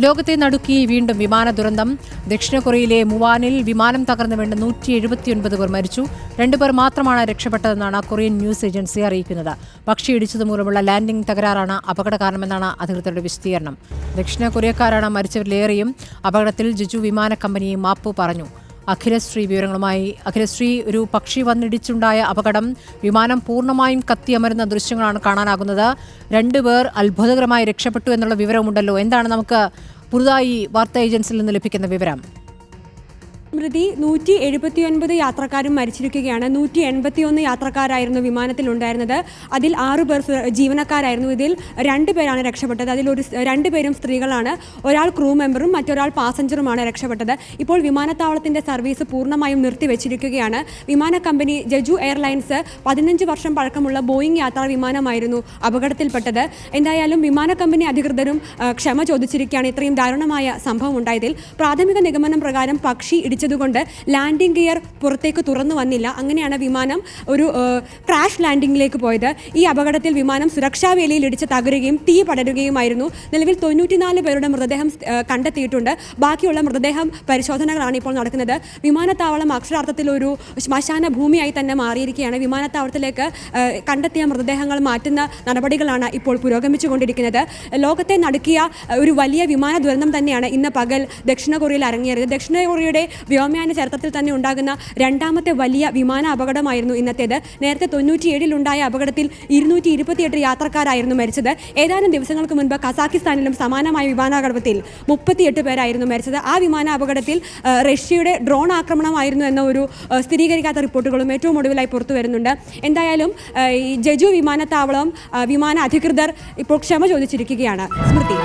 ലോകത്തെ നടുക്കി വീണ്ടും വിമാന ദുരന്തം. ദക്ഷിണ കൊറിയയിലെ മുവാനിൽ വിമാനം തകർന്നു വീണ് 179 പേർ മരിച്ചു. 2 പേർ മാത്രമാണ് രക്ഷപ്പെട്ടതെന്നാണ് കൊറിയൻ ന്യൂസ് ഏജൻസി അറിയിക്കുന്നത്. പക്ഷി ഇടിച്ചത് മൂലമുള്ള ലാൻഡിംഗ് തകരാറാണ് അപകട കാരണമെന്നാണ് അധികൃതരുടെ വിശദീകരണം. ദക്ഷിണ കൊറിയക്കാരാണ് മരിച്ചവരിലേറെയും. അപകടത്തിൽ ജെജു വിമാന കമ്പനി മാപ്പ് പറഞ്ഞു. അഖിലശ്രീ വിവരങ്ങളുമായി. അഖിലശ്രീ, ഒരു പക്ഷി വന്നിടിച്ചുണ്ടായ അപകടം, വിമാനം പൂർണ്ണമായും കത്തിയമരുന്ന ദൃശ്യങ്ങളാണ് കാണാനാകുന്നത്. 2 പേർ അത്ഭുതകരമായി രക്ഷപ്പെട്ടു എന്നുള്ള വിവരമുണ്ടല്ലോ. എന്താണ് നമുക്ക് പുതുതായി വാർത്താ ഏജൻസിയിൽ നിന്ന് ലഭിക്കുന്ന വിവരം? സ്മൃതി, 179 യാത്രക്കാരും മരിച്ചിരിക്കുകയാണ്. 181 യാത്രക്കാരായിരുന്നു വിമാനത്തിലുണ്ടായിരുന്നത്. അതിൽ 6 പേർ ജീവനക്കാരായിരുന്നു. ഇതിൽ 2 പേരാണ് രക്ഷപ്പെട്ടത്. അതിൽ 2 പേരും സ്ത്രീകളാണ്. ഒരാൾ ക്രൂ മെമ്പറും മറ്റൊരാൾ പാസഞ്ചറുമാണ് രക്ഷപ്പെട്ടത്. ഇപ്പോൾ വിമാനത്താവളത്തിന്റെ സർവീസ് പൂർണ്ണമായും നിർത്തിവെച്ചിരിക്കുകയാണ്. വിമാന കമ്പനി ജെജു എയർലൈൻസ് 15 വർഷം പഴക്കമുള്ള ബോയിങ് യാത്രാ വിമാനമായിരുന്നു അപകടത്തിൽപ്പെട്ടത്. എന്തായാലും വിമാന കമ്പനി അധികൃതരും ക്ഷമ ചോദിച്ചിരിക്കുകയാണ്. ഇത്രയും ദാരുണമായ സംഭവം ഉണ്ടായതിൽ പ്രാഥമിക നിഗമനം പ്രകാരം പക്ഷി കൊണ്ട് ലാൻഡിംഗ് ഗിയർ പുറത്തേക്ക് തുറന്നു വന്നില്ല. അങ്ങനെയാണ് വിമാനം ഒരു ക്രാഷ് ലാൻഡിംഗിലേക്ക് പോയത്. ഈ അപകടത്തിൽ വിമാനം സുരക്ഷാ വേലിയിൽ ഇടിച്ച് തകരുകയും തീ പടരുകയുമായിരുന്നു. നിലവിൽ 94 പേരുടെ മൃതദേഹം കണ്ടെത്തിയിട്ടുണ്ട്. ബാക്കിയുള്ള മൃതദേഹം പരിശോധനകളാണ് ഇപ്പോൾ നടക്കുന്നത്. വിമാനത്താവളം അക്ഷരാർത്ഥത്തിൽ ഒരു ശ്മശാന ഭൂമിയായി തന്നെ മാറിയിരിക്കുകയാണ്. വിമാനത്താവളത്തിലേക്ക് കണ്ടെത്തിയ മൃതദേഹങ്ങൾ മാറ്റുന്ന നടപടികളാണ് ഇപ്പോൾ പുരോഗമിച്ചുകൊണ്ടിരിക്കുന്നത്. ലോകത്തെ നടുക്കിയ ഒരു വലിയ വിമാന ദുരന്തം തന്നെയാണ് ഇന്ന് പകൽ ദക്ഷിണ കൊറിയയിൽ അരങ്ങേറിയത്. ദക്ഷിണ കൊറിയയുടെ വ്യോമയാന ചരിത്രത്തിൽ തന്നെ ഉണ്ടാകുന്ന 2ാമത്തെ വലിയ വിമാന അപകടമായിരുന്നു ഇന്നത്തേത്. നേരത്തെ 97-ൽ ഉണ്ടായ അപകടത്തിൽ 228 യാത്രക്കാരായിരുന്നു മരിച്ചത്. ഏതാനും ദിവസങ്ങൾക്ക് മുൻപ് കസാക്കിസ്ഥാനിലും സമാനമായ വിമാനാപകടത്തിൽ 38 പേരായിരുന്നു മരിച്ചത്. ആ വിമാന അപകടത്തിൽ റഷ്യയുടെ ഡ്രോൺ ആക്രമണമായിരുന്നു എന്ന ഒരു സ്ഥിരീകരിക്കാത്ത റിപ്പോർട്ടുകളും ഏറ്റവും ഒടുവിലായി പുറത്തു വരുന്നുണ്ട്. എന്തായാലും ഈ ജെജു വിമാനത്താവളം വിമാന അധികൃതർ ഇപ്പോൾ ക്ഷമ ചോദിച്ചിരിക്കുകയാണ്. സ്മൃതി.